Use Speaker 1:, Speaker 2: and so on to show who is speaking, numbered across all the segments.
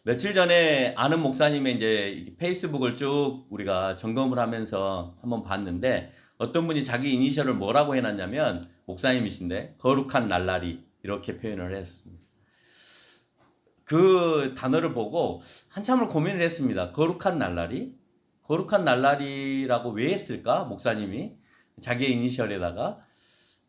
Speaker 1: 며칠 전에 아는 목사님의 이제 페이스북을 쭉 우리가 점검을 하면서 한번 봤는데 어떤 분이 자기 이니셜을 뭐라고 해놨냐면 목사님이신데 거룩한 날라리 이렇게 표현을 했습니다. 그 단어를 보고 한참을 고민을 했습니다. 거룩한 날라리? 거룩한 날라리라고 왜 했을까? 목사님이 자기의 이니셜에다가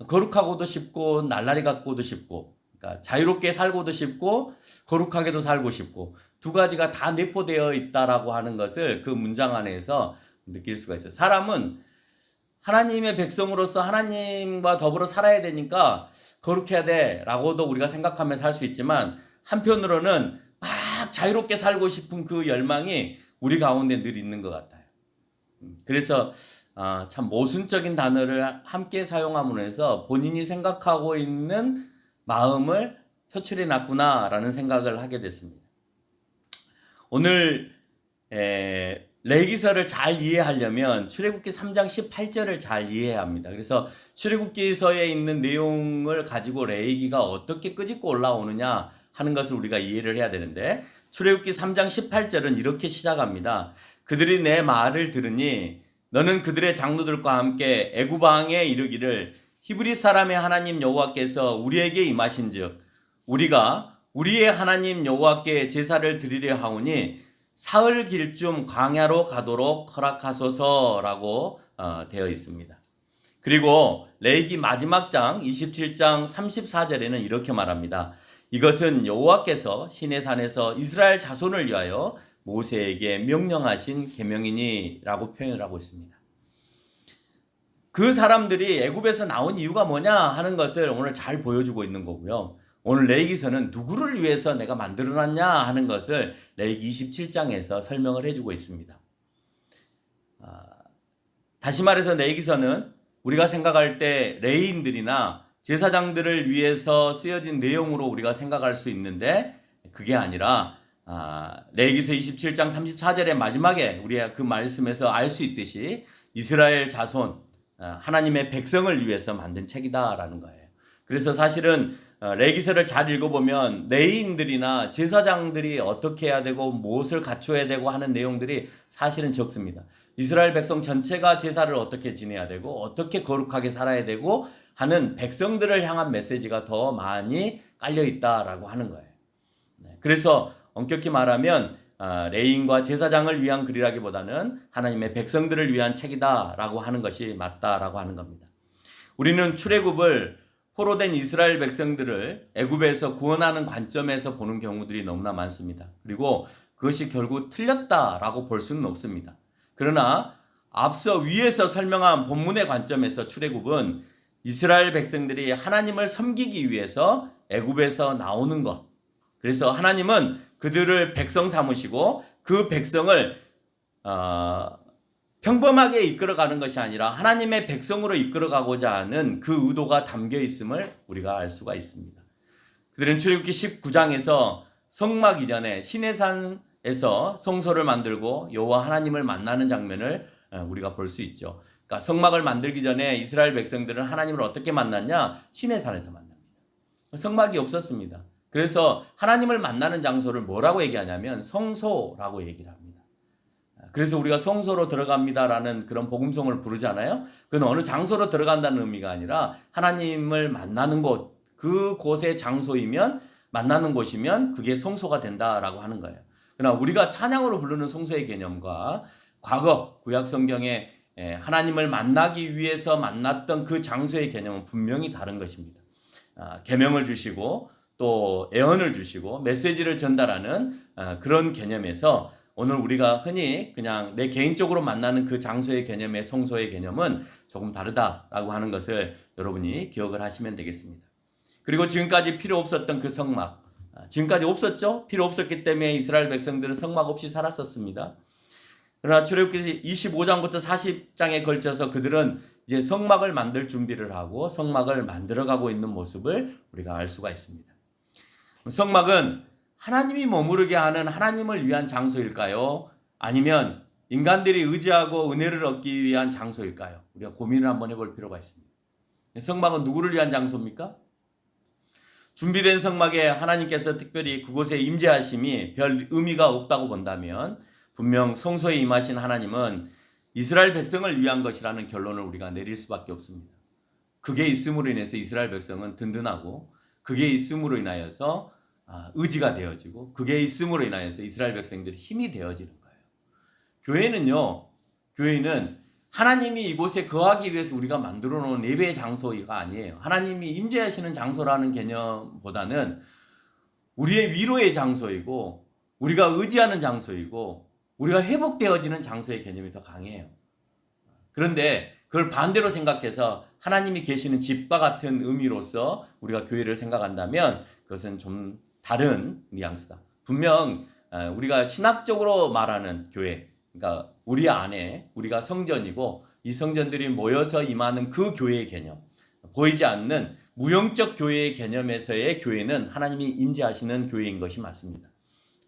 Speaker 1: 거룩하고도 싶고 날라리 같고도 싶고 그러니까 자유롭게 살고도 싶고 거룩하게도 살고 싶고 두 가지가 다 내포되어 있다라고 하는 것을 그 문장 안에서 느낄 수가 있어요. 사람은 하나님의 백성으로서 하나님과 더불어 살아야 되니까 거룩해야 돼라고도 우리가 생각하면서 살 수 있지만 한편으로는 막 자유롭게 살고 싶은 그 열망이 우리 가운데 늘 있는 것 같아요. 그래서 참 모순적인 단어를 함께 사용함으로 해서 본인이 생각하고 있는 마음을 표출해 놨구나라는 생각을 하게 됐습니다. 오늘 레위기서를 잘 이해하려면 출애굽기 3장 18절을 잘 이해해야 합니다. 그래서 출애굽기서에 있는 내용을 가지고 레위기가 어떻게 끄집고 올라오느냐 하는 것을 우리가 이해를 해야 되는데 출애굽기 3장 18절은 이렇게 시작합니다. 그들이 내 말을 들으니 너는 그들의 장로들과 함께 애굽 왕에 이르기를 히브리 사람의 하나님 여호와께서 우리에게 임하신즉 우리가 우리의 하나님 여호와께 제사를 드리려 하오니 사흘 길쯤 광야로 가도록 허락하소서라고 되어 있습니다. 그리고 레위기 마지막 장 27장 34절에는 이렇게 말합니다. 이것은 여호와께서 시내산에서 이스라엘 자손을 위하여 모세에게 명령하신 계명이니라고 표현을 하고 있습니다. 그 사람들이 애굽에서 나온 이유가 뭐냐 하는 것을 오늘 잘 보여주고 있는 거고요. 오늘 레위기서는 누구를 위해서 내가 만들어놨냐 하는 것을 레위기 27장에서 설명을 해주고 있습니다. 다시 말해서 레위기서는 우리가 생각할 때 레위인들이나 제사장들을 위해서 쓰여진 내용으로 우리가 생각할 수 있는데 그게 아니라 레위기서 27장 34절의 마지막에 우리가 그 말씀에서 알 수 있듯이 이스라엘 자손 하나님의 백성을 위해서 만든 책이다라는 거예요. 그래서 사실은 레위기서를 잘 읽어보면 레위인들이나 제사장들이 어떻게 해야 되고 무엇을 갖춰야 되고 하는 내용들이 사실은 적습니다. 이스라엘 백성 전체가 제사를 어떻게 지내야 되고 어떻게 거룩하게 살아야 되고 하는 백성들을 향한 메시지가 더 많이 깔려 있다라고 하는 거예요. 그래서 엄격히 말하면 레위인과 제사장을 위한 글이라기보다는 하나님의 백성들을 위한 책이다라고 하는 것이 맞다라고 하는 겁니다. 우리는 출애굽을 포로된 이스라엘 백성들을 애굽에서 구원하는 관점에서 보는 경우들이 너무나 많습니다. 그리고 그것이 결국 틀렸다라고 볼 수는 없습니다. 그러나 앞서 위에서 설명한 본문의 관점에서 출애굽은 이스라엘 백성들이 하나님을 섬기기 위해서 애굽에서 나오는 것. 그래서 하나님은 그들을 백성 삼으시고 그 백성을 평범하게 이끌어가는 것이 아니라 하나님의 백성으로 이끌어가고자 하는 그 의도가 담겨 있음을 우리가 알 수가 있습니다. 그들은 출애굽기 19장에서 성막 이전에 시내산에서 성소를 만들고 여호와 하나님을 만나는 장면을 우리가 볼 수 있죠. 그러니까 성막을 만들기 전에 이스라엘 백성들은 하나님을 어떻게 만났냐? 시내산에서 만납니다. 성막이 없었습니다. 그래서 하나님을 만나는 장소를 뭐라고 얘기하냐면 성소라고 얘기를 합니다. 그래서 우리가 성소로 들어갑니다라는 그런 복음송을 부르잖아요. 그건 어느 장소로 들어간다는 의미가 아니라 하나님을 만나는 곳, 그곳의 장소이면 만나는 곳이면 그게 성소가 된다라고 하는 거예요. 그러나 우리가 찬양으로 부르는 성소의 개념과 과거 구약 성경에 하나님을 만나기 위해서 만났던 그 장소의 개념은 분명히 다른 것입니다. 계명을 주시고 또 애언을 주시고 메시지를 전달하는 그런 개념에서 오늘 우리가 흔히 그냥 내 개인적으로 만나는 그 장소의 개념의 성소의 개념은 조금 다르다라고 하는 것을 여러분이 기억을 하시면 되겠습니다. 그리고 지금까지 필요 없었던 그 성막, 지금까지 없었죠? 필요 없었기 때문에 이스라엘 백성들은 성막 없이 살았었습니다. 그러나 출애굽기 25장부터 40장에 걸쳐서 그들은 이제 성막을 만들 준비를 하고 성막을 만들어가고 있는 모습을 우리가 알 수가 있습니다. 성막은 하나님이 머무르게 하는 하나님을 위한 장소일까요? 아니면 인간들이 의지하고 은혜를 얻기 위한 장소일까요? 우리가 고민을 한번 해볼 필요가 있습니다. 성막은 누구를 위한 장소입니까? 준비된 성막에 하나님께서 특별히 그곳에 임재하심이 별 의미가 없다고 본다면 분명 성소에 임하신 하나님은 이스라엘 백성을 위한 것이라는 결론을 우리가 내릴 수밖에 없습니다. 그게 있음으로 인해서 이스라엘 백성은 든든하고 그게 있음으로 인하여서 의지가 되어지고 그게 있음으로 인하여서 이스라엘 백성들이 힘이 되어지는 거예요. 교회는 하나님이 이곳에 거하기 위해서 우리가 만들어 놓은 예배의 장소가 아니에요. 하나님이 임재하시는 장소라는 개념보다는 우리의 위로의 장소이고 우리가 의지하는 장소이고 우리가 회복되어지는 장소의 개념이 더 강해요. 그런데 그걸 반대로 생각해서 하나님이 계시는 집과 같은 의미로서 우리가 교회를 생각한다면 그것은 좀 다른 뉘앙스다. 분명 우리가 신학적으로 말하는 교회, 그러니까 우리 안에 우리가 성전이고 이 성전들이 모여서 임하는 그 교회의 개념, 보이지 않는 무형적 교회의 개념에서의 교회는 하나님이 임재하시는 교회인 것이 맞습니다.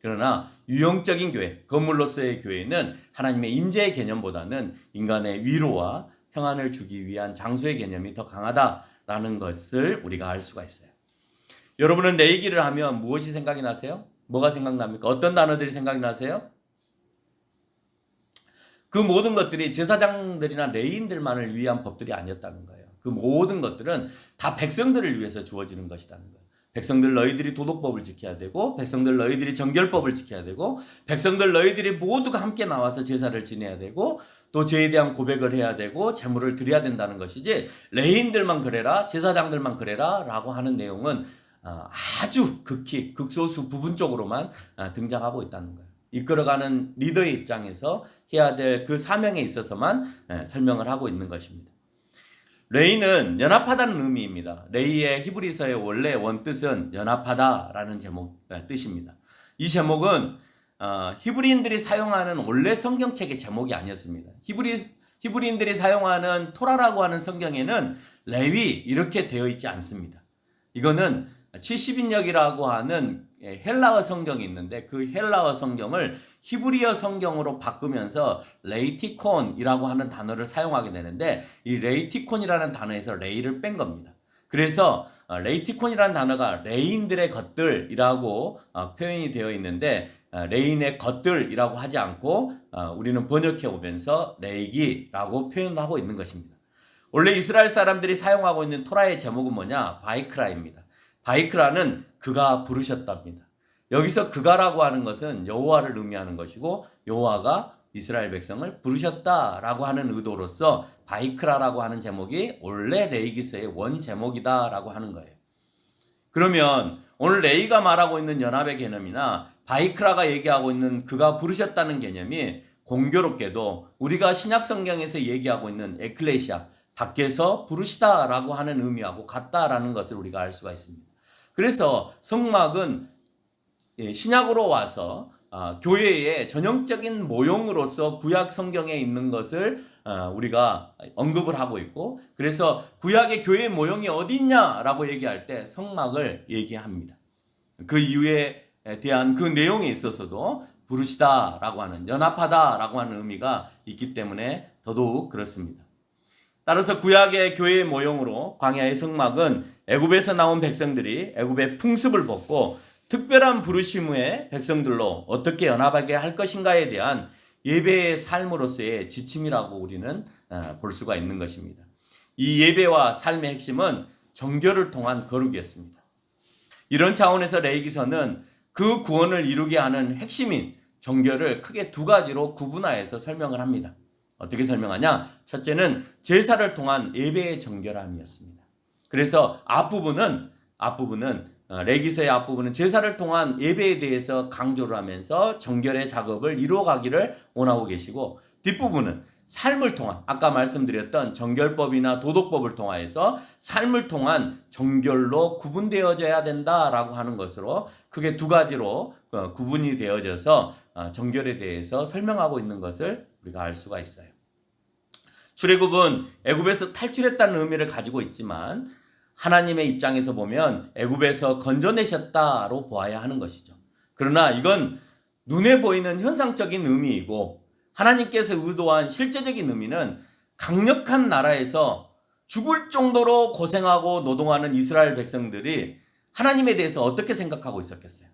Speaker 1: 그러나 유형적인 교회, 건물로서의 교회는 하나님의 임재의 개념보다는 인간의 위로와 평안을 주기 위한 장소의 개념이 더 강하다라는 것을 우리가 알 수가 있어요. 여러분은 내 얘기를 하면 무엇이 생각이 나세요? 뭐가 생각납니까? 어떤 단어들이 생각이 나세요? 그 모든 것들이 제사장들이나 레위인들만을 위한 법들이 아니었다는 거예요. 그 모든 것들은 다 백성들을 위해서 주어지는 것이라는 거예요. 백성들 너희들이 도덕법을 지켜야 되고 백성들 너희들이 정결법을 지켜야 되고 백성들 너희들이 모두가 함께 나와서 제사를 지내야 되고 또 죄에 대한 고백을 해야 되고 제물을 드려야 된다는 것이지 레위인들만 그래라 제사장들만 그래라 라고 하는 내용은 아주 극히 극소수 부분적으로만 등장하고 있다는 거예요. 이끌어가는 리더의 입장에서 해야 될 그 사명에 있어서만 설명을 하고 있는 것입니다. 레위는 연합하다는 의미입니다. 레위의 히브리서의 원래 원뜻은 연합하다라는 뜻입니다. 이 제목은 히브리인들이 사용하는 원래 성경책의 제목이 아니었습니다. 히브리인들이 사용하는 토라라고 하는 성경에는 레위 이렇게 되어 있지 않습니다. 이거는 70인역이라고 하는 헬라어 성경이 있는데 그 헬라어 성경을 히브리어 성경으로 바꾸면서 레이티콘이라고 하는 단어를 사용하게 되는데 이 레이티콘이라는 단어에서 레이를 뺀 겁니다. 그래서 레이티콘이라는 단어가 레인들의 것들이라고 표현이 되어 있는데 레인의 것들이라고 하지 않고 우리는 번역해 오면서 레이기라고 표현하고 있는 것입니다. 원래 이스라엘 사람들이 사용하고 있는 토라의 제목은 뭐냐? 바이크라입니다. 바이크라는 그가 부르셨답니다. 여기서 그가라고 하는 것은 여호와를 의미하는 것이고 여호와가 이스라엘 백성을 부르셨다라고 하는 의도로서 바이크라라고 하는 제목이 원래 레위기서의 원 제목이다라고 하는 거예요. 그러면 오늘 레위가 말하고 있는 연합의 개념이나 바이크라가 얘기하고 있는 그가 부르셨다는 개념이 공교롭게도 우리가 신약 성경에서 얘기하고 있는 에클레시아 밖에서 부르시다라고 하는 의미하고 같다라는 것을 우리가 알 수가 있습니다. 그래서 성막은 신약으로 와서 교회의 전형적인 모형으로서 구약 성경에 있는 것을 우리가 언급을 하고 있고 그래서 구약의 교회의 모형이 어디 있냐라고 얘기할 때 성막을 얘기합니다. 그 이유에 대한 그 내용에 있어서도 부르시다라고 하는 연합하다라고 하는 의미가 있기 때문에 더더욱 그렇습니다. 따라서 구약의 교회의 모형으로 광야의 성막은 애굽에서 나온 백성들이 애굽의 풍습을 벗고 특별한 부르심의 백성들로 어떻게 연합하게 할 것인가에 대한 예배의 삶으로서의 지침이라고 우리는 볼 수가 있는 것입니다. 이 예배와 삶의 핵심은 정결을 통한 거룩이었습니다. 이런 차원에서 레위기서는 그 구원을 이루게 하는 핵심인 정결을 크게 두 가지로 구분하여서 설명을 합니다. 어떻게 설명하냐? 첫째는 제사를 통한 예배의 정결함이었습니다. 그래서 앞부분은 레위기서의 앞부분은 제사를 통한 예배에 대해서 강조를 하면서 정결의 작업을 이루어가기를 원하고 계시고 뒷부분은 삶을 통한 아까 말씀드렸던 정결법이나 도덕법을 통하여서 삶을 통한 정결로 구분되어져야 된다라고 하는 것으로 크게 두 가지로 구분이 되어져서 정결에 대해서 설명하고 있는 것을 우리가 알 수가 있어요. 출애굽은 애굽에서 탈출했다는 의미를 가지고 있지만 하나님의 입장에서 보면 애굽에서 건져내셨다로 보아야 하는 것이죠. 그러나 이건 눈에 보이는 현상적인 의미이고 하나님께서 의도한 실제적인 의미는 강력한 나라에서 죽을 정도로 고생하고 노동하는 이스라엘 백성들이 하나님에 대해서 어떻게 생각하고 있었겠어요?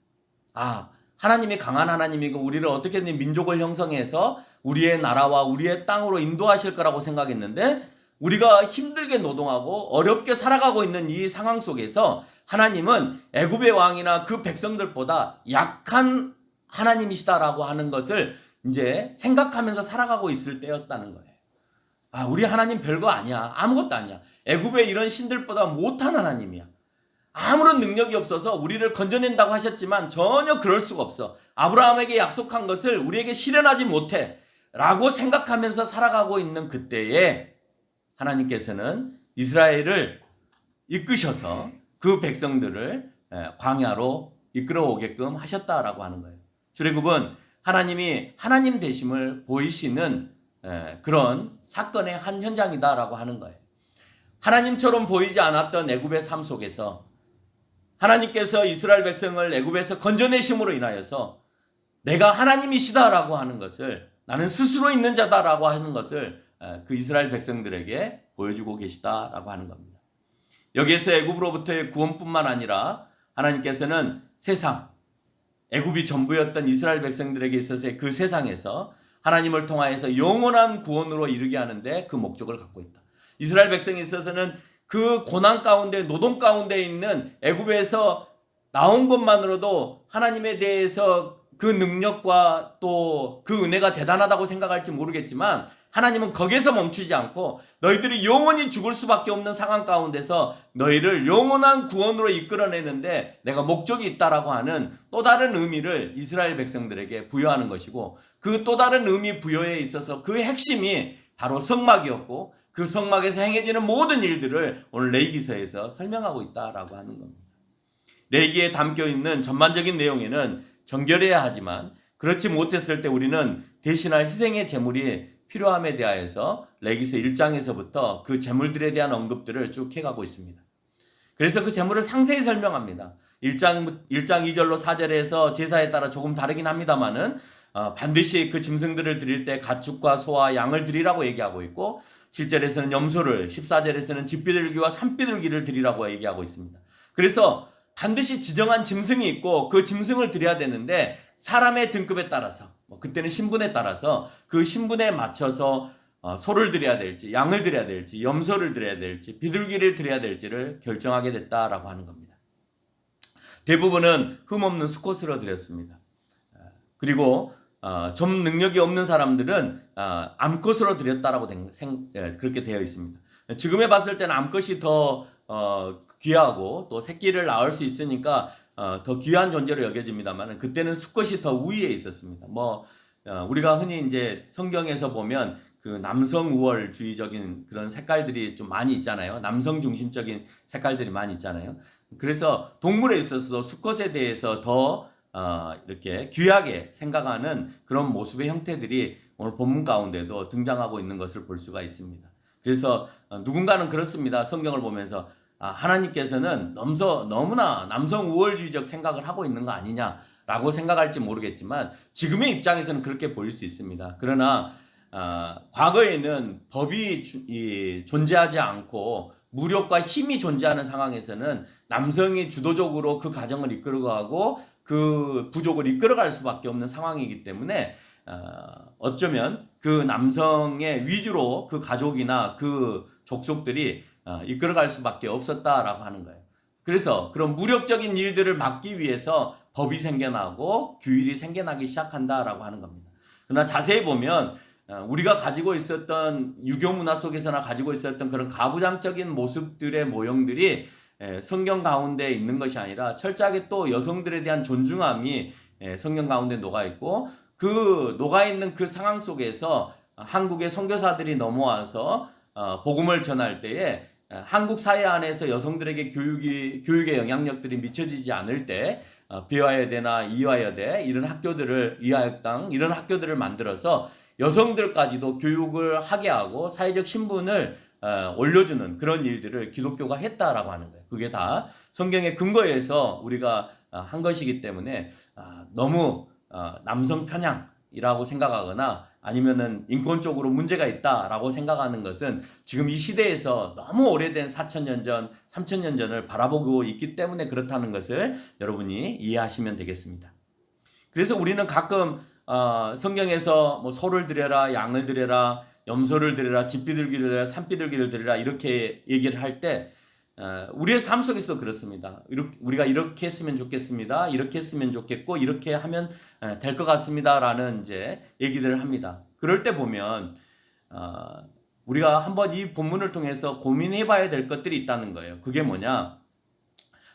Speaker 1: 아, 하나님이 강한 하나님이고 우리를 어떻게든 민족을 형성해서 우리의 나라와 우리의 땅으로 인도하실 거라고 생각했는데 우리가 힘들게 노동하고 어렵게 살아가고 있는 이 상황 속에서 하나님은 애굽의 왕이나 그 백성들보다 약한 하나님이시다라고 하는 것을 이제 생각하면서 살아가고 있을 때였다는 거예요. 아, 우리 하나님 별거 아니야. 아무것도 아니야. 애굽의 이런 신들보다 못한 하나님이야. 아무런 능력이 없어서 우리를 건져낸다고 하셨지만 전혀 그럴 수가 없어. 아브라함에게 약속한 것을 우리에게 실현하지 못해 라고 생각하면서 살아가고 있는 그때에 하나님께서는 이스라엘을 이끄셔서 그 백성들을 광야로 이끌어 오게끔 하셨다라고 하는 거예요. 출애굽은 하나님이 하나님 되심을 보이시는 그런 사건의 한 현장이다라고 하는 거예요. 하나님처럼 보이지 않았던 애굽의 삶 속에서 하나님께서 이스라엘 백성을 애굽에서 건져내심으로 인하여서 내가 하나님이시다라고 하는 것을, 나는 스스로 있는 자다라고 하는 것을 그 이스라엘 백성들에게 보여주고 계시다라고 하는 겁니다. 여기에서 애굽으로부터의 구원뿐만 아니라 하나님께서는 세상, 애굽이 전부였던 이스라엘 백성들에게 있어서의 그 세상에서 하나님을 통하여서 영원한 구원으로 이르게 하는데 그 목적을 갖고 있다. 이스라엘 백성에 있어서는 그 고난 가운데, 노동 가운데 있는 애굽에서 나온 것만으로도 하나님에 대해서 그 능력과 또 그 은혜가 대단하다고 생각할지 모르겠지만 하나님은 거기에서 멈추지 않고 너희들이 영원히 죽을 수밖에 없는 상황 가운데서 너희를 영원한 구원으로 이끌어내는데 내가 목적이 있다라고 하는 또 다른 의미를 이스라엘 백성들에게 부여하는 것이고, 그 또 다른 의미 부여에 있어서 그 핵심이 바로 성막이었고 그 성막에서 행해지는 모든 일들을 오늘 레위기서에서 설명하고 있다라고 하는 겁니다. 레위기에 담겨 있는 전반적인 내용에는 정결해야 하지만 그렇지 못했을 때 우리는 대신할 희생의 제물이 필요함에 대하여서 레위기서 1장에서부터 그 제물들에 대한 언급들을 쭉 해가고 있습니다. 그래서 그 제물을 상세히 설명합니다. 1장 2절로 4절에서 제사에 따라 조금 다르긴 합니다만은 반드시 그 짐승들을 드릴 때 가축과 소와 양을 드리라고 얘기하고 있고, 7절에서는 염소를, 14절에서는 집비둘기와 산비둘기를 드리라고 얘기하고 있습니다. 그래서 반드시 지정한 짐승이 있고 그 짐승을 드려야 되는데 사람의 등급에 따라서, 그때는 신분에 따라서 그 신분에 맞춰서 소를 드려야 될지, 양을 드려야 될지, 염소를 드려야 될지, 비둘기를 드려야 될지를 결정하게 됐다라고 하는 겁니다. 대부분은 흠없는 수컷으로 드렸습니다. 그리고 좀 능력이 없는 사람들은 암컷으로 드렸다라고 그렇게 되어 있습니다. 지금에 봤을 때는 암컷이 더 귀하고 또 새끼를 낳을 수 있으니까 더 귀한 존재로 여겨집니다만 그때는 수컷이 더 우위에 있었습니다. 우리가 흔히 이제 성경에서 보면 그 남성 우월주의적인 그런 색깔들이 좀 많이 있잖아요. 남성 중심적인 색깔들이 많이 있잖아요. 그래서 동물에 있어서 수컷에 대해서 더 이렇게 귀하게 생각하는 그런 모습의 형태들이 오늘 본문 가운데도 등장하고 있는 것을 볼 수가 있습니다. 그래서 누군가는 그렇습니다. 성경을 보면서 하나님께서는 너무나 남성 우월주의적 생각을 하고 있는 거 아니냐라고 생각할지 모르겠지만 지금의 입장에서는 그렇게 보일 수 있습니다. 그러나 과거에는 법이 존재하지 않고 무력과 힘이 존재하는 상황에서는 남성이 주도적으로 그 가정을 이끌어가고 그 부족을 이끌어갈 수밖에 없는 상황이기 때문에 어쩌면 그 남성의 위주로 그 가족이나 그 족속들이 이끌어갈 수밖에 없었다라고 하는 거예요. 그래서 그런 무력적인 일들을 막기 위해서 법이 생겨나고 규율이 생겨나기 시작한다라고 하는 겁니다. 그러나 자세히 보면 우리가 가지고 있었던 유교 문화 속에서나 가지고 있었던 그런 가부장적인 모습들의 모형들이 성경 가운데 있는 것이 아니라 철저하게 또 여성들에 대한 존중함이 성경 가운데 녹아있고, 그 녹아있는 그 상황 속에서 한국의 선교사들이 넘어와서 복음을 전할 때에 한국 사회 안에서 여성들에게 교육의 영향력들이 미쳐지지 않을 때 비화여대나 이화여대 이런 학교들을, 이화여당 이런 학교들을 만들어서 여성들까지도 교육을 하게 하고 사회적 신분을 올려주는 그런 일들을 기독교가 했다라고 하는 거예요. 그게 다 성경의 근거에서 우리가 한 것이기 때문에 너무 남성 편향 이라고 생각하거나 아니면은 인권적으로 문제가 있다라고 생각하는 것은 지금 이 시대에서 너무 오래된 4,000년 전, 3,000년 전을 바라보고 있기 때문에 그렇다는 것을 여러분이 이해하시면 되겠습니다. 그래서 우리는 가끔 성경에서 뭐 소를 드려라, 양을 드려라, 염소를 드려라, 집비둘기를 드려라, 산비둘기를 드려라 이렇게 얘기를 할 때 우리의 삶 속에서 그렇습니다. 우리가 이렇게 했으면 좋겠습니다. 이렇게 했으면 좋겠고 이렇게 하면 될 것 같습니다라는 이제 얘기들을 합니다. 그럴 때 보면 우리가 한번 이 본문을 통해서 고민해봐야 될 것들이 있다는 거예요. 그게 뭐냐?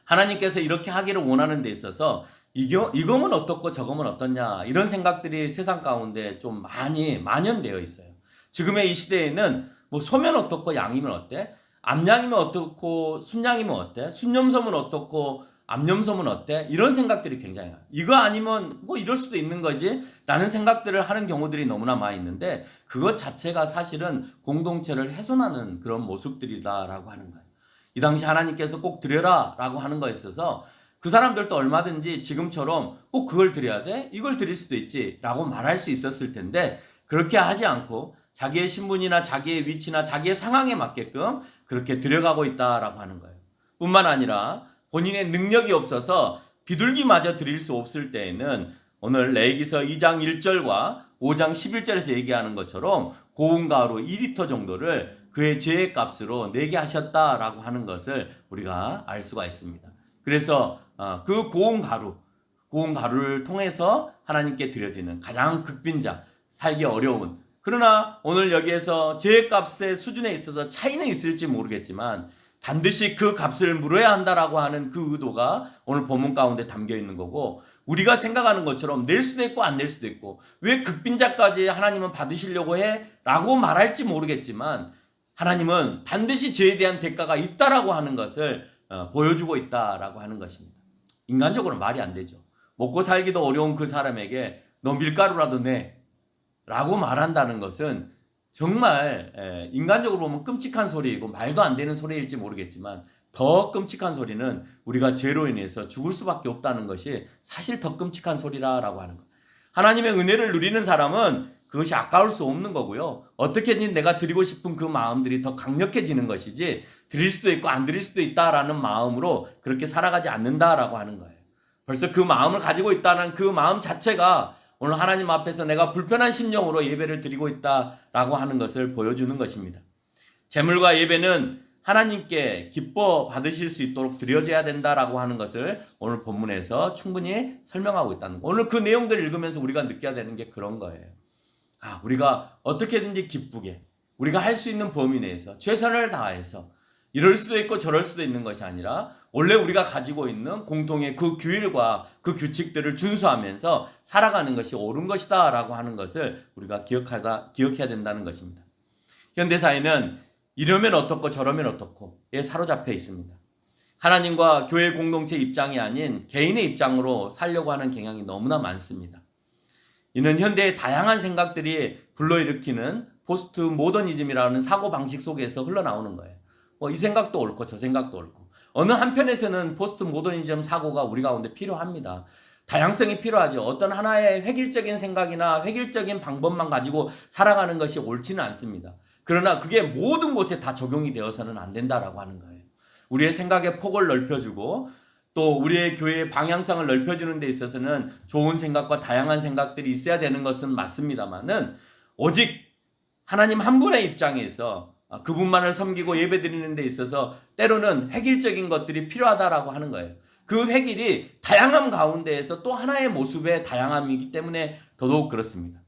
Speaker 1: 하나님께서 이렇게 하기를 원하는 데 있어서 이거면 어떻고 저거면 어떻냐 이런 생각들이 세상 가운데 좀 많이 만연되어 있어요. 지금의 이 시대에는 뭐 소면 어떻고 양이면 어때? 암양이면 어떻고 순양이면 어때? 순염소면 어떻고 암염소면 어때? 이런 생각들이 굉장히 많아요. 이거 아니면 뭐 이럴 수도 있는 거지 라는 생각들을 하는 경우들이 너무나 많이 있는데 그것 자체가 사실은 공동체를 훼손하는 그런 모습들이다라고 하는 거예요. 이 당시 하나님께서 꼭 드려라 라고 하는 거에 있어서 그 사람들도 얼마든지 지금처럼 꼭 그걸 드려야 돼? 이걸 드릴 수도 있지 라고 말할 수 있었을 텐데 그렇게 하지 않고 자기의 신분이나 자기의 위치나 자기의 상황에 맞게끔 그렇게 드려가고 있다라고 하는 거예요. 뿐만 아니라 본인의 능력이 없어서 비둘기마저 드릴 수 없을 때에는 오늘 레위기서 2장 1절과 5장 11절에서 얘기하는 것처럼 고운 가루 2리터 정도를 그의 죄의 값으로 내게 하셨다라고 하는 것을 우리가 알 수가 있습니다. 그래서 그 고운 가루를 통해서 하나님께 드려지는 가장 극빈자, 살기 어려운 그러나 오늘 여기에서 죄의 값의 수준에 있어서 차이는 있을지 모르겠지만 반드시 그 값을 물어야 한다라고 하는 그 의도가 오늘 본문 가운데 담겨 있는 거고 우리가 생각하는 것처럼 낼 수도 있고 안 낼 수도 있고 왜 극빈자까지 하나님은 받으시려고 해? 라고 말할지 모르겠지만 하나님은 반드시 죄에 대한 대가가 있다라고 하는 것을 보여주고 있다라고 하는 것입니다. 인간적으로 말이 안 되죠. 먹고 살기도 어려운 그 사람에게 너 밀가루라도 내 라고 말한다는 것은 정말 인간적으로 보면 끔찍한 소리이고 말도 안 되는 소리일지 모르겠지만 더 끔찍한 소리는 우리가 죄로 인해서 죽을 수밖에 없다는 것이 사실 더 끔찍한 소리라고 하는 것. 하나님의 은혜를 누리는 사람은 그것이 아까울 수 없는 거고요. 어떻게든 내가 드리고 싶은 그 마음들이 더 강력해지는 것이지 드릴 수도 있고 안 드릴 수도 있다라는 마음으로 그렇게 살아가지 않는다라고 하는 거예요. 벌써 그 마음을 가지고 있다는 그 마음 자체가 오늘 하나님 앞에서 내가 불편한 심령으로 예배를 드리고 있다라고 하는 것을 보여주는 것입니다. 제물과 예배는 하나님께 기뻐 받으실 수 있도록 드려져야 된다라고 하는 것을 오늘 본문에서 충분히 설명하고 있다는 거. 오늘 그 내용들을 읽으면서 우리가 느껴야 되는 게 그런 거예요. 우리가 어떻게든지 기쁘게 우리가 할 수 있는 범위 내에서 최선을 다해서 이럴 수도 있고 저럴 수도 있는 것이 아니라 원래 우리가 가지고 있는 공통의 그 규율과 그 규칙들을 준수하면서 살아가는 것이 옳은 것이다 라고 하는 것을 우리가 기억해야 된다는 것입니다. 현대사회는 이러면 어떻고 저러면 어떻고에 사로잡혀 있습니다. 하나님과 교회 공동체 입장이 아닌 개인의 입장으로 살려고 하는 경향이 너무나 많습니다. 이는 현대의 다양한 생각들이 불러일으키는 포스트 모더니즘이라는 사고방식 속에서 흘러나오는 거예요. 이 생각도 옳고 저 생각도 옳고 어느 한편에서는 포스트 모더니즘 사고가 우리 가운데 필요합니다. 다양성이 필요하죠. 어떤 하나의 획일적인 생각이나 획일적인 방법만 가지고 살아가는 것이 옳지는 않습니다. 그러나 그게 모든 곳에 다 적용이 되어서는 안 된다라고 하는 거예요. 우리의 생각의 폭을 넓혀주고 또 우리의 교회의 방향성을 넓혀주는 데 있어서는 좋은 생각과 다양한 생각들이 있어야 되는 것은 맞습니다만은 오직 하나님 한 분의 입장에서 그분만을 섬기고 예배드리는 데 있어서 때로는 획일적인 것들이 필요하다라고 하는 거예요. 그 획일이 다양함 가운데에서 또 하나의 모습의 다양함이기 때문에 더더욱 그렇습니다.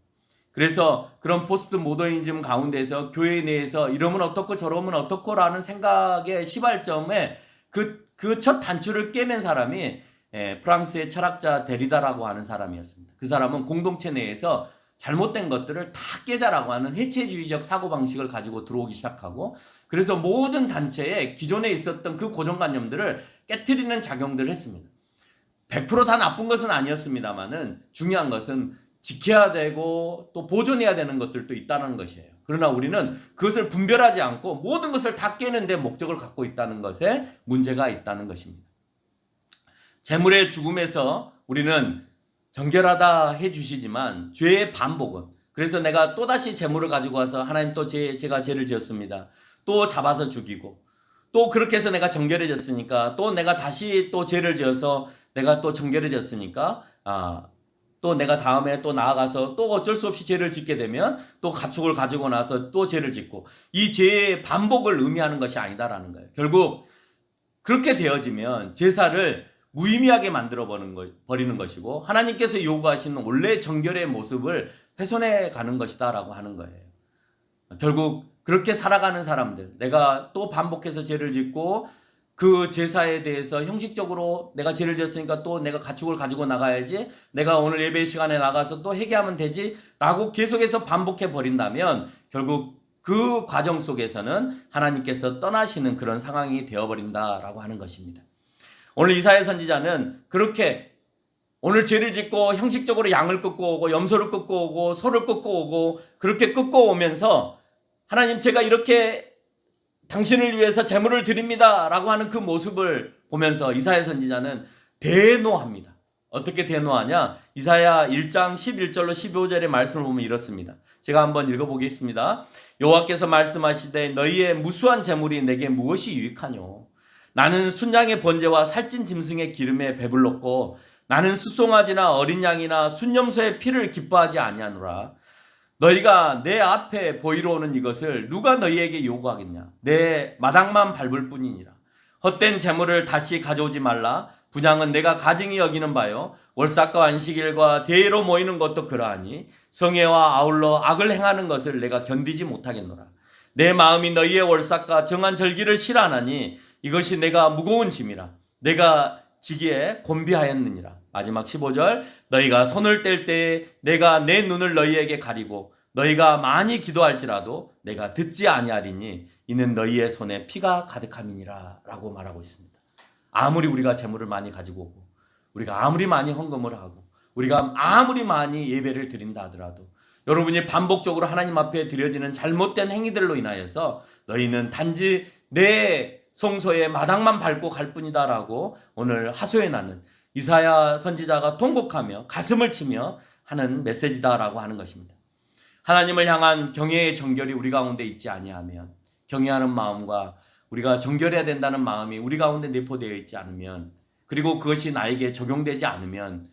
Speaker 1: 그래서 그런 포스트 모더니즘 가운데에서 교회 내에서 이러면 어떻고 저러면 어떻고라는 생각의 시발점에 그 첫 단추를 깨맨 사람이 프랑스의 철학자 데리다라고 하는 사람이었습니다. 그 사람은 공동체 내에서 잘못된 것들을 다 깨자라고 하는 해체주의적 사고방식을 가지고 들어오기 시작하고 그래서 모든 단체에 기존에 있었던 그 고정관념들을 깨트리는 작용들을 했습니다. 100% 다 나쁜 것은 아니었습니다만은 중요한 것은 지켜야 되고 또 보존해야 되는 것들도 있다는 것이에요. 그러나 우리는 그것을 분별하지 않고 모든 것을 다 깨는 데 목적을 갖고 있다는 것에 문제가 있다는 것입니다. 재물의 죽음에서 우리는 정결하다 해주시지만 죄의 반복은, 그래서 내가 또다시 재물을 가지고 와서 하나님 또 제가 죄를 지었습니다. 또 잡아서 죽이고 또 그렇게 해서 내가 정결해졌으니까 또 내가 다시 또 죄를 지어서 내가 또 정결해졌으니까 또 내가 다음에 또 나아가서 또 어쩔 수 없이 죄를 짓게 되면 또 가축을 가지고 나서 또 죄를 짓고, 이 죄의 반복을 의미하는 것이 아니다라는 거예요. 결국 그렇게 되어지면 제사를 무의미하게 만들어 버리는 것이고 하나님께서 요구하시는 원래 정결의 모습을 훼손해 가는 것이다라고 하는 거예요. 결국 그렇게 살아가는 사람들, 내가 또 반복해서 죄를 짓고 그 제사에 대해서 형식적으로 내가 죄를 지었으니까 또 내가 가축을 가지고 나가야지, 내가 오늘 예배 시간에 나가서 또 회개하면 되지 라고 계속해서 반복해 버린다면 결국 그 과정 속에서는 하나님께서 떠나시는 그런 상황이 되어버린다라고 하는 것입니다. 오늘 이사야 선지자는 그렇게 오늘 죄를 짓고 형식적으로 양을 끊고 오고 염소를 끊고 오고 소를 끊고 오고 그렇게 끊고 오면서 하나님 제가 이렇게 당신을 위해서 제물을 드립니다 라고 하는 그 모습을 보면서 이사야 선지자는 대노합니다. 어떻게 대노하냐? 이사야 1장 11절로 15절의 말씀을 보면 이렇습니다. 제가 한번 읽어보겠습니다. 여호와께서 말씀하시되 너희의 무수한 제물이 내게 무엇이 유익하뇨? 나는 순양의 번제와 살찐 짐승의 기름에 배불렀고 나는 수송아지나 어린 양이나 순염소의 피를 기뻐하지 아니하노라. 너희가 내 앞에 보이러 오는 이것을 누가 너희에게 요구하겠냐? 내 마당만 밟을 뿐이니라. 헛된 재물을 다시 가져오지 말라. 분향은 내가 가증히 여기는 바요. 월삭과 안식일과 대회로 모이는 것도 그러하니 성회와 아울러 악을 행하는 것을 내가 견디지 못하겠노라. 내 마음이 너희의 월삭과 정한 절기를 싫어하나니 이것이 내가 무거운 짐이라. 내가 지기에 곤비하였느니라. 마지막 15절 너희가 손을 뗄 때에 내가 내 눈을 너희에게 가리고 너희가 많이 기도할지라도 내가 듣지 아니하리니 이는 너희의 손에 피가 가득함이니라 라고 말하고 있습니다. 아무리 우리가 재물을 많이 가지고 오고 우리가 아무리 많이 헌금을 하고 우리가 아무리 많이 예배를 드린다 하더라도 여러분이 반복적으로 하나님 앞에 드려지는 잘못된 행위들로 인하여서 너희는 단지 내 성소의 마당만 밟고 갈 뿐이다 라고 오늘 하소연하는 이사야 선지자가 통곡하며 가슴을 치며 하는 메시지다라고 하는 것입니다. 하나님을 향한 경외의 정결이 우리 가운데 있지 아니하면, 경외하는 마음과 우리가 정결해야 된다는 마음이 우리 가운데 내포되어 있지 않으면, 그리고 그것이 나에게 적용되지 않으면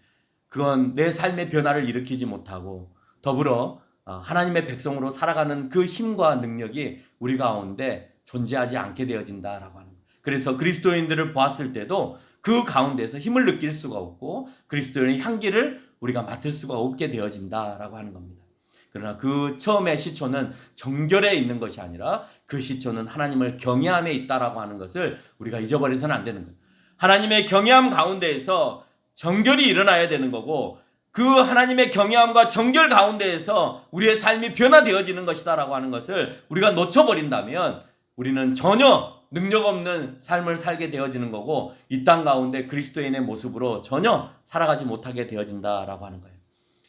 Speaker 1: 그건 내 삶의 변화를 일으키지 못하고 더불어 하나님의 백성으로 살아가는 그 힘과 능력이 우리 가운데 존재하지 않게 되어진다라고 하는 거예요. 그래서 그리스도인들을 보았을 때도 그 가운데서 힘을 느낄 수가 없고 그리스도인의 향기를 우리가 맡을 수가 없게 되어진다라고 하는 겁니다. 그러나 그 처음의 시초는 정결에 있는 것이 아니라 그 시초는 하나님을 경외함에 있다라고 하는 것을 우리가 잊어버려서는 안 되는 거예요. 하나님의 경외함 가운데에서 정결이 일어나야 되는 거고 그 하나님의 경외함과 정결 가운데에서 우리의 삶이 변화되어지는 것이다라고 하는 것을 우리가 놓쳐버린다면 우리는 전혀 능력 없는 삶을 살게 되어지는 거고 이 땅 가운데 그리스도인의 모습으로 전혀 살아가지 못하게 되어진다라고 하는 거예요.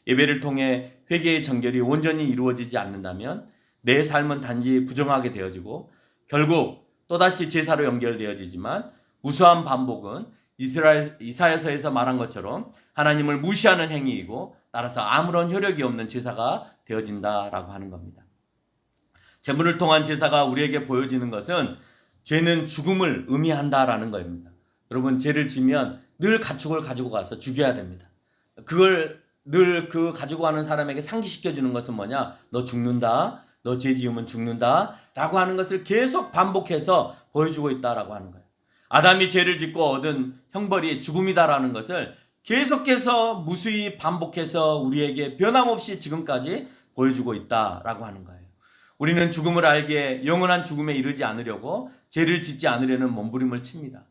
Speaker 1: 예배를 통해 회개의 정결이 온전히 이루어지지 않는다면 내 삶은 단지 부정하게 되어지고 결국 또다시 제사로 연결되어지지만 무수한 반복은 이사야서에서 말한 것처럼 하나님을 무시하는 행위이고 따라서 아무런 효력이 없는 제사가 되어진다라고 하는 겁니다. 제물을 통한 제사가 우리에게 보여지는 것은 죄는 죽음을 의미한다라는 겁니다. 여러분 죄를 지면 늘 가축을 가지고 가서 죽여야 됩니다. 그걸 늘 그 가지고 가는 사람에게 상기시켜주는 것은 뭐냐? 너 죽는다. 너 죄 지으면 죽는다. 라고 하는 것을 계속 반복해서 보여주고 있다라고 하는 거예요. 아담이 죄를 짓고 얻은 형벌이 죽음이다라는 것을 계속해서 무수히 반복해서 우리에게 변함없이 지금까지 보여주고 있다라고 하는 거예요. 우리는 죽음을 알기에 영원한 죽음에 이르지 않으려고 죄를 짓지 않으려는 몸부림을 칩니다.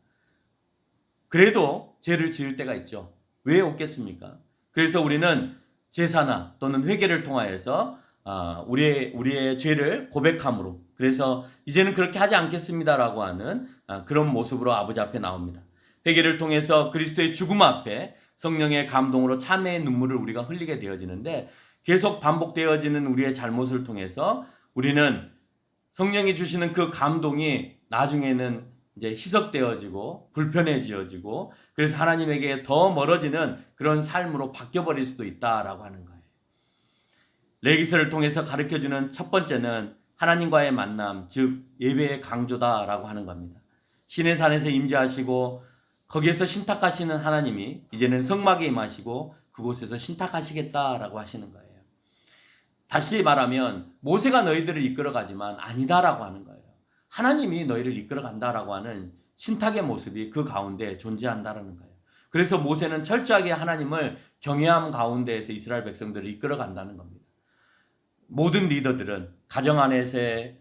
Speaker 1: 그래도 죄를 지을 때가 있죠. 왜 없겠습니까? 그래서 우리는 제사나 또는 회개를 통하여서 우리의 죄를 고백함으로 그래서 이제는 그렇게 하지 않겠습니다라고 하는 그런 모습으로 아버지 앞에 나옵니다. 회개를 통해서 그리스도의 죽음 앞에 성령의 감동으로 참회의 눈물을 우리가 흘리게 되어지는데 계속 반복되어지는 우리의 잘못을 통해서 우리는 성령이 주시는 그 감동이 나중에는 이제 희석되어지고 불편해지어지고 그래서 하나님에게 더 멀어지는 그런 삶으로 바뀌어버릴 수도 있다라고 하는 거예요. 레위기서를 통해서 가르쳐주는 첫 번째는 하나님과의 만남, 즉 예배의 강조다라고 하는 겁니다. 시내산에서 임재하시고 거기에서 신탁하시는 하나님이 이제는 성막에 임하시고 그곳에서 신탁하시겠다라고 하시는 거예요. 다시 말하면 모세가 너희들을 이끌어가지만 아니다라고 하는 거예요. 하나님이 너희를 이끌어간다라고 하는 신탁의 모습이 그 가운데 존재한다라는 거예요. 그래서 모세는 철저하게 하나님을 경외함 가운데에서 이스라엘 백성들을 이끌어간다는 겁니다. 모든 리더들은 가정 안에서의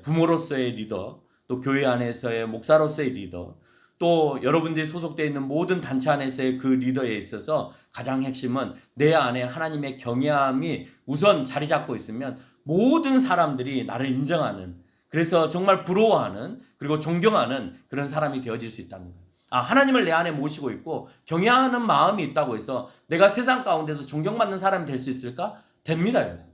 Speaker 1: 부모로서의 리더, 또 교회 안에서의 목사로서의 리더, 또 여러분들이 소속되어 있는 모든 단체 안에서의 그 리더에 있어서 가장 핵심은 내 안에 하나님의 경외함이 우선 자리 잡고 있으면 모든 사람들이 나를 인정하는, 그래서 정말 부러워하는 그리고 존경하는 그런 사람이 되어질 수 있다는 거예요. 하나님을 내 안에 모시고 있고 경외하는 마음이 있다고 해서 내가 세상 가운데서 존경받는 사람이 될 수 있을까? 됩니다, 여러분.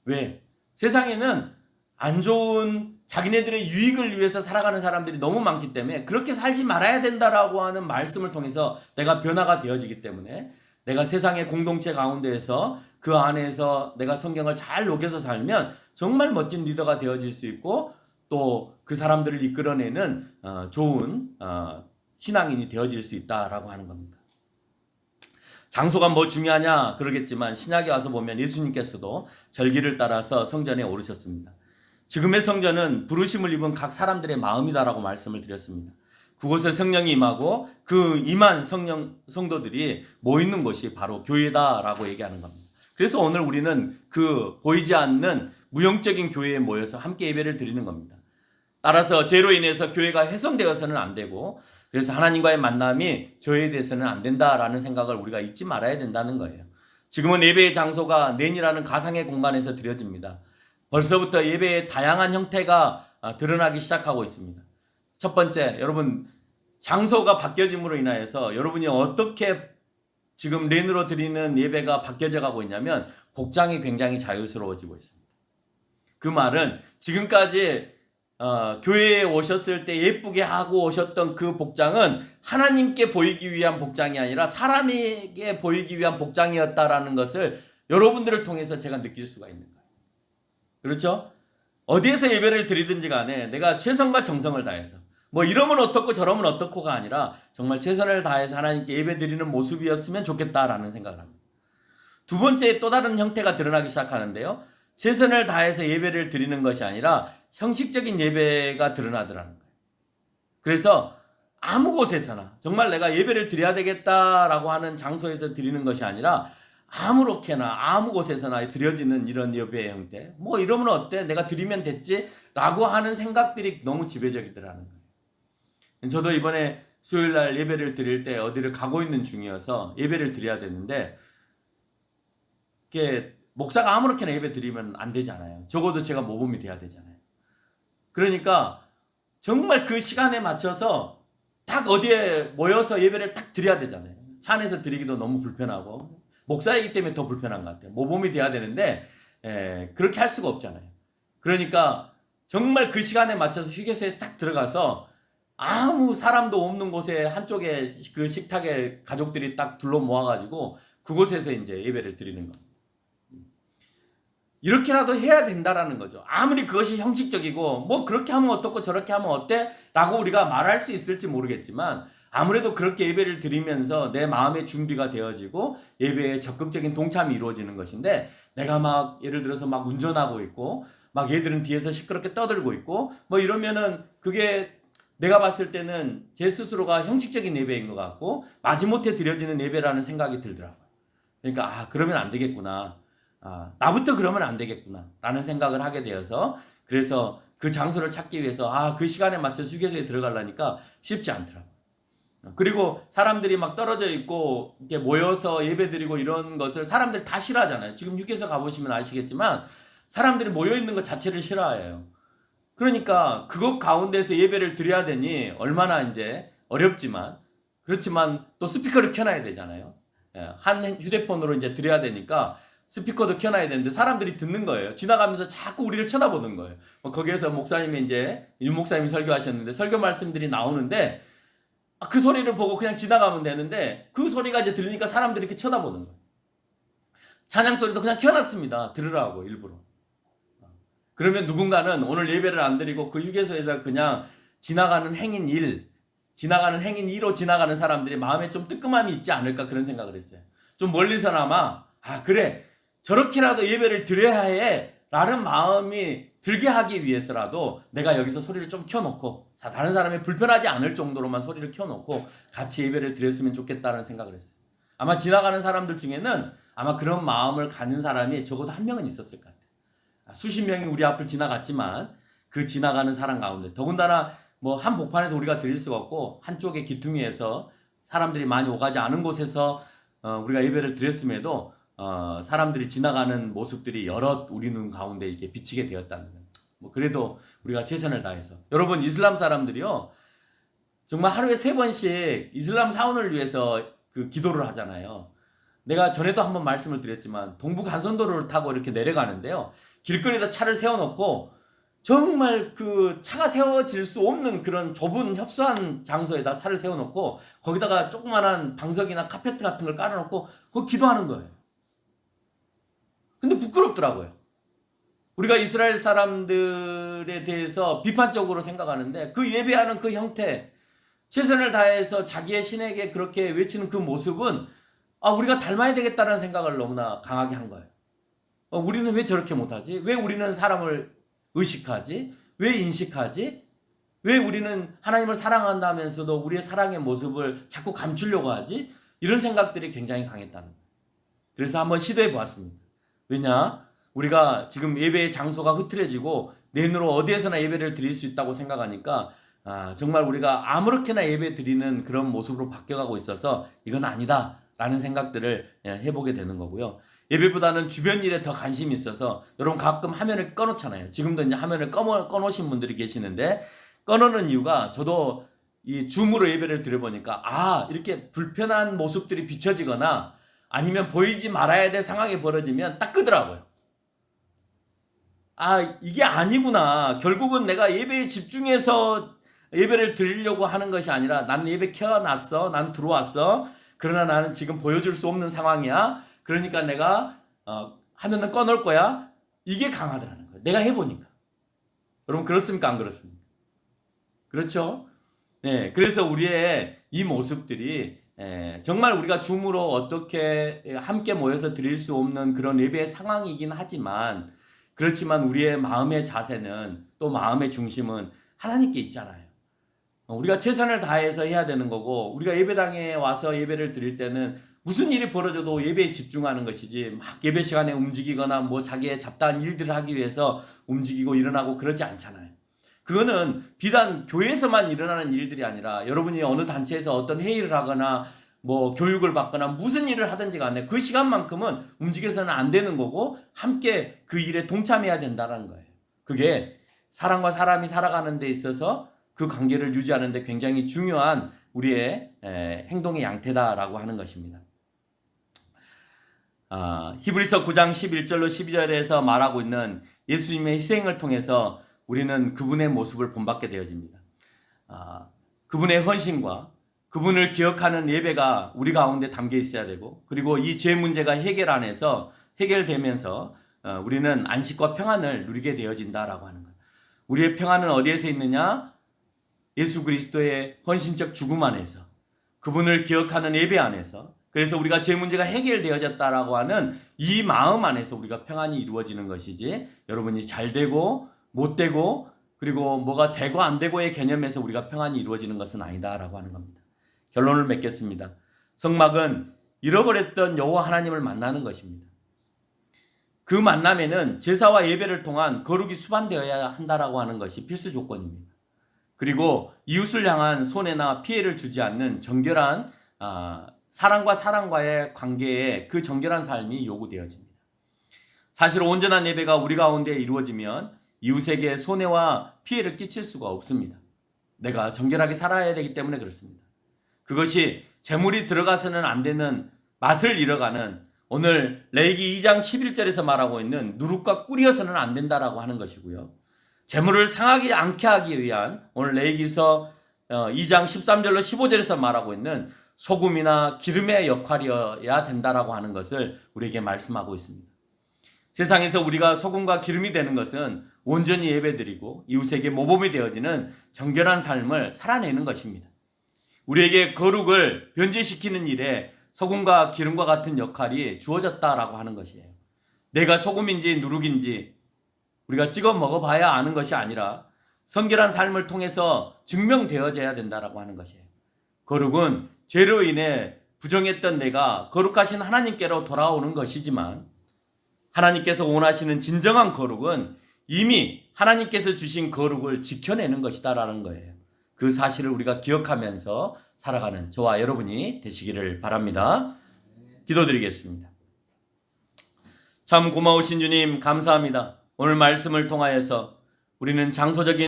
Speaker 1: 왜? 세상에는 안 좋은 자기네들의 유익을 위해서 살아가는 사람들이 너무 많기 때문에 그렇게 살지 말아야 된다라고 하는 말씀을 통해서 내가 변화가 되어지기 때문에 내가 세상의 공동체 가운데에서 그 안에서 내가 성경을 잘 녹여서 살면 정말 멋진 리더가 되어질 수 있고 또 그 사람들을 이끌어내는 좋은 신앙인이 되어질 수 있다라고 하는 겁니다. 장소가 뭐 중요하냐 그러겠지만 신약에 와서 보면 예수님께서도 절기를 따라서 성전에 오르셨습니다. 지금의 성전은 부르심을 입은 각 사람들의 마음이다라고 말씀을 드렸습니다. 그곳에 성령이 임하고 그 임한 성도들이 모이는 곳이 바로 교회다라고 얘기하는 겁니다. 그래서 오늘 우리는 그 보이지 않는 무형적인 교회에 모여서 함께 예배를 드리는 겁니다. 따라서 죄로 인해서 교회가 훼손되어서는 안 되고 그래서 하나님과의 만남이 저해돼서는 안 된다라는 생각을 우리가 잊지 말아야 된다는 거예요. 지금은 예배의 장소가 낸이라는 가상의 공간에서 드려집니다. 벌써부터 예배의 다양한 형태가 드러나기 시작하고 있습니다. 첫 번째, 여러분 장소가 바뀌어짐으로 인하여서 여러분이 어떻게 지금 렌으로 드리는 예배가 바뀌어져 가고 있냐면 복장이 굉장히 자유스러워지고 있습니다. 그 말은 지금까지 교회에 오셨을 때 예쁘게 하고 오셨던 그 복장은 하나님께 보이기 위한 복장이 아니라 사람에게 보이기 위한 복장이었다라는 것을 여러분들을 통해서 제가 느낄 수가 있는 거예요. 그렇죠? 어디에서 예배를 드리든지 간에 내가 최선과 정성을 다해서 뭐 이러면 어떻고 저러면 어떻고가 아니라 정말 최선을 다해서 하나님께 예배 드리는 모습이었으면 좋겠다라는 생각을 합니다. 두 번째 또 다른 형태가 드러나기 시작하는데요. 최선을 다해서 예배를 드리는 것이 아니라 형식적인 예배가 드러나더라는 거예요. 그래서 아무 곳에서나 정말 내가 예배를 드려야 되겠다라고 하는 장소에서 드리는 것이 아니라 아무렇게나 아무 곳에서나 드려지는 이런 예배의 형태. 뭐 이러면 어때? 내가 드리면 됐지? 라고 하는 생각들이 너무 지배적이더라는 거예요. 저도 이번에 수요일날 예배를 드릴 때 어디를 가고 있는 중이어서 예배를 드려야 되는데 이게 목사가 아무렇게나 예배 드리면 안 되잖아요. 적어도 제가 모범이 돼야 되잖아요. 그러니까 정말 그 시간에 맞춰서 딱 어디에 모여서 예배를 딱 드려야 되잖아요. 차 안에서 드리기도 너무 불편하고 목사이기 때문에 더 불편한 것 같아요. 모범이 돼야 되는데 그렇게 할 수가 없잖아요. 그러니까 정말 그 시간에 맞춰서 휴게소에 싹 들어가서 아무 사람도 없는 곳에 한쪽에 그 식탁에 가족들이 딱 둘러 모아가지고 그곳에서 이제 예배를 드리는 겁니다. 이렇게라도 해야 된다라는 거죠. 아무리 그것이 형식적이고 뭐 그렇게 하면 어떻고 저렇게 하면 어때? 라고 우리가 말할 수 있을지 모르겠지만 아무래도 그렇게 예배를 드리면서 내 마음의 준비가 되어지고 예배에 적극적인 동참이 이루어지는 것인데 내가 막 예를 들어서 막 운전하고 있고 막 얘들은 뒤에서 시끄럽게 떠들고 있고 뭐 이러면은 그게 내가 봤을 때는 제 스스로가 형식적인 예배인 것 같고 마지못해 드려지는 예배라는 생각이 들더라고요. 그러니까 그러면 안 되겠구나. 나부터 그러면 안 되겠구나 라는 생각을 하게 되어서 그래서 그 장소를 찾기 위해서 그 시간에 맞춰 휴게소에 들어가려니까 쉽지 않더라고요. 그리고 사람들이 막 떨어져 있고 이렇게 모여서 예배드리고 이런 것을 사람들 다 싫어하잖아요. 지금 휴게소 가보시면 아시겠지만 사람들이 모여있는 것 자체를 싫어해요. 그러니까 그것 가운데서 예배를 드려야 되니 얼마나 이제 어렵지만 그렇지만 또 스피커를 켜놔야 되잖아요. 한 휴대폰으로 이제 드려야 되니까 스피커도 켜놔야 되는데 사람들이 듣는 거예요. 지나가면서 자꾸 우리를 쳐다보는 거예요. 거기에서 목사님이 이제 윤 목사님이 설교하셨는데 설교 말씀들이 나오는데 그 소리를 보고 그냥 지나가면 되는데 그 소리가 이제 들리니까 사람들이 이렇게 쳐다보는 거예요. 찬양 소리도 그냥 켜놨습니다. 들으라고 일부러. 그러면 누군가는 오늘 예배를 안 드리고 그 휴게소에서 그냥 지나가는 행인 2로 지나가는 사람들이 마음에 좀 뜨끔함이 있지 않을까 그런 생각을 했어요. 좀 멀리서나마 그래 저렇게라도 예배를 드려야 해 라는 마음이 들게 하기 위해서라도 내가 여기서 소리를 좀 켜놓고 다른 사람이 불편하지 않을 정도로만 소리를 켜놓고 같이 예배를 드렸으면 좋겠다는 생각을 했어요. 아마 지나가는 사람들 중에는 아마 그런 마음을 가진 사람이 적어도 한 명은 있었을 것 같아요. 수십 명이 우리 앞을 지나갔지만 그 지나가는 사람 가운데 더군다나 뭐 한복판에서 우리가 드릴 수가 없고 한쪽의 기퉁이에서 사람들이 많이 오가지 않은 곳에서 우리가 예배를 드렸음에도 사람들이 지나가는 모습들이 여럿 우리 눈 가운데 이렇게 비치게 되었다는 거예요. 뭐 그래도 우리가 최선을 다해서 여러분 이슬람 사람들이요 정말 하루에 3번씩 이슬람 사원을 위해서 그 기도를 하잖아요. 내가 전에도 한번 말씀을 드렸지만 동부 간선도로를 타고 이렇게 내려가는데요. 길거리에다 차를 세워놓고 정말 그 차가 세워질 수 없는 그런 좁은 협소한 장소에다 차를 세워놓고 거기다가 조그만한 방석이나 카페트 같은 걸 깔아놓고 거기 기도하는 거예요. 근데 부끄럽더라고요. 우리가 이스라엘 사람들에 대해서 비판적으로 생각하는데 그 예배하는 그 형태, 최선을 다해서 자기의 신에게 그렇게 외치는 그 모습은 우리가 닮아야 되겠다는 생각을 너무나 강하게 한 거예요. 우리는 왜 저렇게 못하지? 왜 우리는 사람을 의식하지? 왜 인식하지? 왜 우리는 하나님을 사랑한다면서도 우리의 사랑의 모습을 자꾸 감추려고 하지? 이런 생각들이 굉장히 강했다는 거예요. 그래서 한번 시도해 보았습니다. 왜냐? 우리가 지금 예배의 장소가 흐트러지고 내 눈으로 어디에서나 예배를 드릴 수 있다고 생각하니까 정말 우리가 아무렇게나 예배 드리는 그런 모습으로 바뀌어가고 있어서 이건 아니다 라는 생각들을 해보게 되는 거고요. 예배보다는 주변 일에 더 관심이 있어서 여러분 가끔 화면을 꺼놓잖아요. 지금도 이제 화면을 꺼놓으신 분들이 계시는데 꺼놓는 이유가 저도 이 줌으로 예배를 드려보니까 이렇게 불편한 모습들이 비춰지거나 아니면 보이지 말아야 될 상황이 벌어지면 딱 끄더라고요. 이게 아니구나. 결국은 내가 예배에 집중해서 예배를 드리려고 하는 것이 아니라 나는 예배 켜놨어. 난 들어왔어. 그러나 나는 지금 보여줄 수 없는 상황이야. 그러니까 내가 화면은 꺼놓을 거야. 이게 강하더라는 거예요. 내가 해보니까. 여러분 그렇습니까? 안 그렇습니까? 그렇죠? 네, 그래서 우리의 이 모습들이 정말 우리가 줌으로 어떻게 함께 모여서 드릴 수 없는 그런 예배의 상황이긴 하지만 그렇지만 우리의 마음의 자세는 또 마음의 중심은 하나님께 있잖아요. 우리가 최선을 다해서 해야 되는 거고 우리가 예배당에 와서 예배를 드릴 때는 무슨 일이 벌어져도 예배에 집중하는 것이지 막 예배 시간에 움직이거나 뭐 자기의 잡다한 일들을 하기 위해서 움직이고 일어나고 그러지 않잖아요. 그거는 비단 교회에서만 일어나는 일들이 아니라 여러분이 어느 단체에서 어떤 회의를 하거나 뭐 교육을 받거나 무슨 일을 하든지 간에 그 시간만큼은 움직여서는 안 되는 거고 함께 그 일에 동참해야 된다는 거예요. 그게 사람과 사람이 살아가는 데 있어서 그 관계를 유지하는 데 굉장히 중요한 우리의 행동의 양태다라고 하는 것입니다. 히브리서 9장 11절로 12절에서 말하고 있는 예수님의 희생을 통해서 우리는 그분의 모습을 본받게 되어집니다. 그분의 헌신과 그분을 기억하는 예배가 우리 가운데 담겨 있어야 되고 그리고 이 죄 문제가 해결되면서 우리는 안식과 평안을 누리게 되어진다라고 하는 거예요. 우리의 평안은 어디에서 있느냐? 예수 그리스도의 헌신적 죽음 안에서 그분을 기억하는 예배 안에서 그래서 우리가 죄 문제가 해결되어졌다라고 하는 이 마음 안에서 우리가 평안이 이루어지는 것이지 여러분이 잘 되고 못 되고 그리고 뭐가 되고 안 되고의 개념에서 우리가 평안이 이루어지는 것은 아니다라고 하는 겁니다. 결론을 맺겠습니다. 성막은 잃어버렸던 여호와 하나님을 만나는 것입니다. 그 만남에는 제사와 예배를 통한 거룩이 수반되어야 한다라고 하는 것이 필수 조건입니다. 그리고 이웃을 향한 손해나 피해를 주지 않는 정결한 사랑과 사랑과의 관계에 그 정결한 삶이 요구되어집니다. 사실 온전한 예배가 우리 가운데 이루어지면 이웃에게 손해와 피해를 끼칠 수가 없습니다. 내가 정결하게 살아야 되기 때문에 그렇습니다. 그것이 재물이 들어가서는 안 되는 맛을 잃어가는 오늘 레위기 2장 11절에서 말하고 있는 누룩과 꿀이어서는 안 된다라고 하는 것이고요. 재물을 상하지 않게 하기 위한 오늘 레위기서 2장 13절로 15절에서 말하고 있는 소금이나 기름의 역할이어야 된다라고 하는 것을 우리에게 말씀하고 있습니다. 세상에서 우리가 소금과 기름이 되는 것은 온전히 예배드리고 이웃에게 모범이 되어지는 정결한 삶을 살아내는 것입니다. 우리에게 거룩을 변제시키는 일에 소금과 기름과 같은 역할이 주어졌다라고 하는 것이에요. 내가 소금인지 누룩인지 우리가 찍어 먹어봐야 아는 것이 아니라 성결한 삶을 통해서 증명되어져야 된다라고 하는 것이에요. 거룩은 죄로 인해 부정했던 내가 거룩하신 하나님께로 돌아오는 것이지만 하나님께서 원하시는 진정한 거룩은 이미 하나님께서 주신 거룩을 지켜내는 것이다라는 거예요. 그 사실을 우리가 기억하면서 살아가는 저와 여러분이 되시기를 바랍니다. 기도드리겠습니다. 참 고마우신 주님 감사합니다. 오늘 말씀을 통하여서 우리는 장소적인